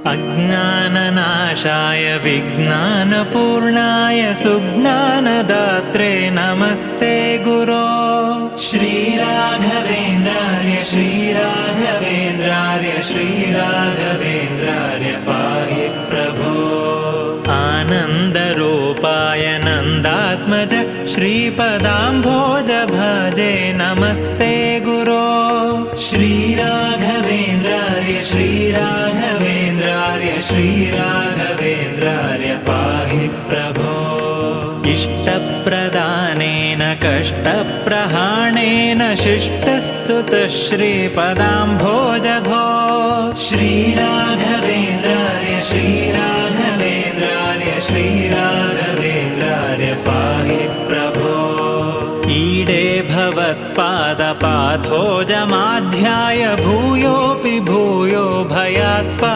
अज्ञाननाशाय विज्ञानपूर्णाय सुज्ञानदात्रे नमस्ते गुरो। श्रीराघवेन्द्रार्य श्रीराघवेन्द्रार्य श्रीराघवेन्द्रार्य पाहि प्रभो। आनन्दरूपाय नन्दात्मज श्रीपदाम्भोज भजे नमस्ते गुरो। श्रीराघवेन्द्रार्य श्रीराघवेन्द्रार्य श्रीराघवेन्द्रार्य पाहि प्रभो। इष्टप्रदानेन कष्टप्रहाणेन शिष्टस्तुतः श्रीपदाम्भोज भो। श्रीराघवेन्द्रार्य श्रीराघवेन्द्रार्य श्रीराघवेन्द्रार्य पाहि प्रभो। ईडे भवत्पादपाथोजमाध्याय भूयोऽपि भूयो भयात्पा